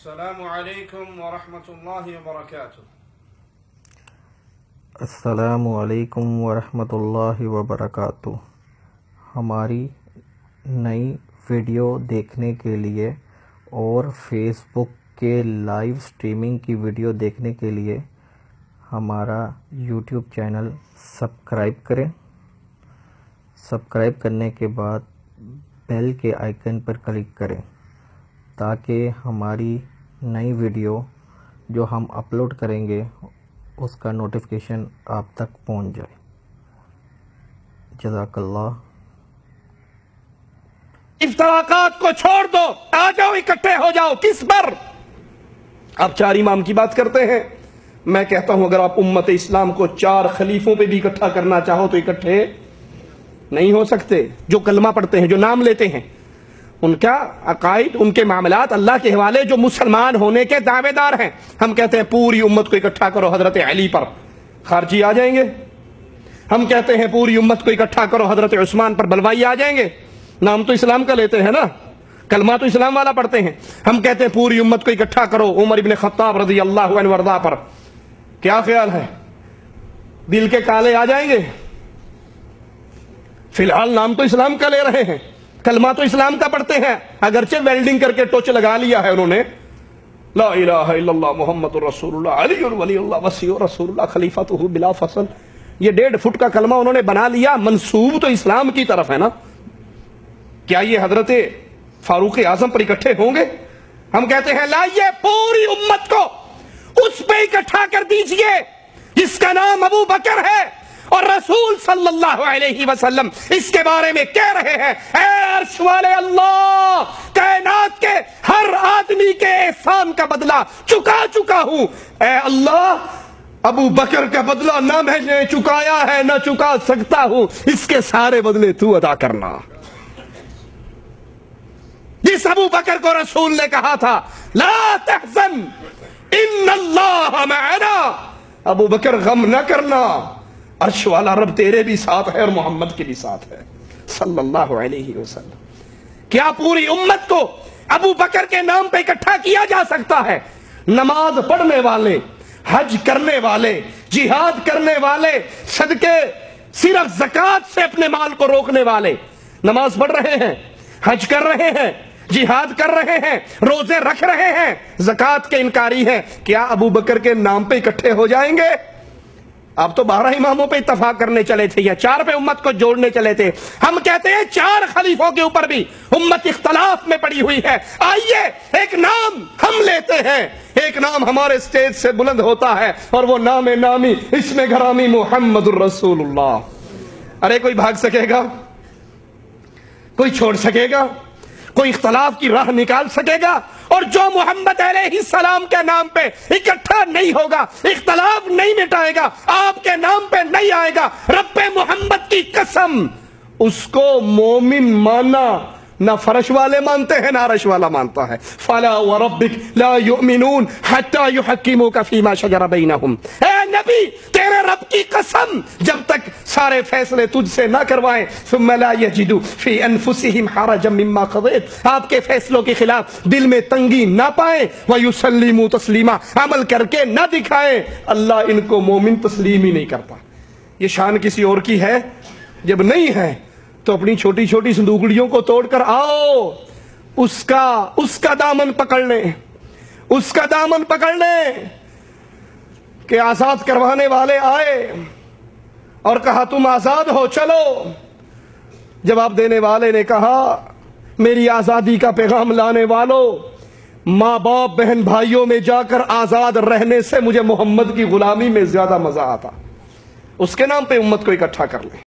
السلام علیکم ورحمۃ اللہ وبرکاتہ۔ السلام علیکم ورحمۃ اللہ وبرکاتہ۔ ہماری نئی ویڈیو دیکھنے کے لیے اور فیس بک کے لائیو سٹریمنگ کی ویڈیو دیکھنے کے لیے ہمارا یوٹیوب چینل سبسکرائب کریں۔ سبسکرائب کرنے کے بعد بیل کے آئیکن پر کلک کریں تاکہ ہماری نئی ویڈیو جو ہم اپلوڈ کریں گے اس کا نوٹیفیکیشن آپ تک پہنچ جائے۔ جزاک اللہ۔ افتراقات کو چھوڑ دو، آ جاؤ اکٹھے ہو جاؤ۔ کس پر؟ آپ 4 امام کی بات کرتے ہیں، میں کہتا ہوں اگر آپ امت اسلام کو 4 خلیفوں پہ بھی اکٹھا کرنا چاہو تو اکٹھے نہیں ہو سکتے۔ جو کلمہ پڑھتے ہیں، جو نام لیتے ہیں، ان کا عقائد، ان کے معاملات اللہ کے حوالے، جو مسلمان ہونے کے دعوے دار ہیں، ہم کہتے ہیں پوری امت کو اکٹھا کرو حضرت علی پر، خارجی آ جائیں گے۔ ہم کہتے ہیں پوری امت کو اکٹھا کرو حضرت عثمان پر، بلوائی آ جائیں گے۔ نام تو اسلام کا لیتے ہیں نا، کلمہ تو اسلام والا پڑھتے ہیں۔ ہم کہتے ہیں پوری امت کو اکٹھا کرو عمر ابن خطاب رضی اللہ عنہ وارضاہ پر، کیا خیال ہے؟ دل کے کالے آ جائیں گے؟ فی الحال نام تو اسلام کا لے رہے ہیں، کلمہ تو اسلام کا پڑھتے ہیں، اگرچہ ویلڈنگ کر کے ٹوچ لگا لیا ہے انہوں نے، لا الہ الا اللہ محمد رسول اللہ علی ولی اللہ وسیع رسول اللہ خلیفۃہ بلا فصل، یہ 1.5 فٹ کا کلمہ انہوں نے بنا لیا، منسوب تو اسلام کی طرف ہے نا۔ کیا یہ حضرت فاروق اعظم پر اکٹھے ہوں گے؟ ہم کہتے ہیں لائیے پوری امت کو اس پہ اکٹھا کر دیجئے جس کا نام ابو بکر ہے، اور رسول صلی اللہ علیہ وسلم اس کے بارے میں کہہ رہے ہیں، اے عرش والے اللہ، کائنات کے ہر آدمی کے احسان کا بدلہ چکا ہوں، اے اللہ ابو بکر کا بدلہ نہ میں نے چکایا ہے، نہ چکا سکتا ہوں، اس کے سارے بدلے تو ادا کرنا۔ جس ابو بکر کو رسول نے کہا تھا لا تحزن ان اللہ معنا، ابو بکر غم نہ کرنا، عرش والا رب تیرے بھی ساتھ ہے اور محمد کے بھی ساتھ ہے صلی اللہ علیہ وسلم۔ کیا پوری امت کو ابو بکر کے نام پہ اکٹھا کیا جا سکتا ہے؟ نماز پڑھنے والے، حج کرنے والے، جہاد کرنے والے، صدقے صرف زکوٰۃ سے اپنے مال کو روکنے والے، نماز پڑھ رہے ہیں، حج کر رہے ہیں، جہاد کر رہے ہیں، روزے رکھ رہے ہیں، زکوٰۃ کے انکاری ہیں، کیا ابو بکر کے نام پہ اکٹھے ہو جائیں گے؟ آپ تو 12 اماموں پہ اتفاق کرنے چلے تھے یا 4 پہ امت کو جوڑنے چلے تھے، ہم کہتے ہیں 4 خلیفوں کے اوپر بھی امت اختلاف میں پڑی ہوئی ہے۔ آئیے ایک نام ہم لیتے ہیں، ایک نام ہمارے سٹیج سے بلند ہوتا ہے اور وہ نام نامی اسم گرامی محمد الرسول اللہ۔ ارے کوئی بھاگ سکے گا؟ کوئی چھوڑ سکے گا؟ کوئی اختلاف کی راہ نکال سکے گا؟ اور جو محمد علیہ السلام کے نام پہ اکٹھا نہیں ہوگا، اختلاف نہیں مٹائے گا، آپ کے نام پہ نہیں آئے گا، رب محمد کی قسم اس کو مومن ماننا نہ فرش والے مانتے ہیں نہ عرش والا مانتا ہے۔ فَلَا وَرَبِّكَ لَا يُؤْمِنُونَ حَتَّى يُحَكِّمُوكَ فِي مَا شَجَرَ بَيْنَهُمْ، اے نبی تیرے رب کی قسم جب تک سارے فیصلے تجھ سے نہ کروائیں، ثُمَّ لَا يَجِدُوا فِي أَنفُسِهِمْ حَرَجًا مِّمَّا قَضَيْتَ، آپ کے فیصلوں کے خلاف دل میں تنگی نہ پائیں، وَيُسَلِّمُوا تَسْلِيمًا، عمل کر کے نہ دکھائیں۔ اللہ ان کو مومن تسلیم ہی نہیں کرتا۔ یہ شان کسی اور کی ہے؟ جب نہیں ہے تو اپنی چھوٹی چھوٹی صندوقڑیوں کو توڑ کر آؤ، اس کا دامن پکڑ لیں، اس کا دامن پکڑ لیں کہ آزاد کروانے والے آئے اور کہا تم آزاد ہو، چلو۔ جواب دینے والے نے کہا میری آزادی کا پیغام لانے والوں، ماں باپ بہن بھائیوں میں جا کر آزاد رہنے سے مجھے محمد کی غلامی میں زیادہ مزہ آتا۔ اس کے نام پہ امت کو اکٹھا کر لیں۔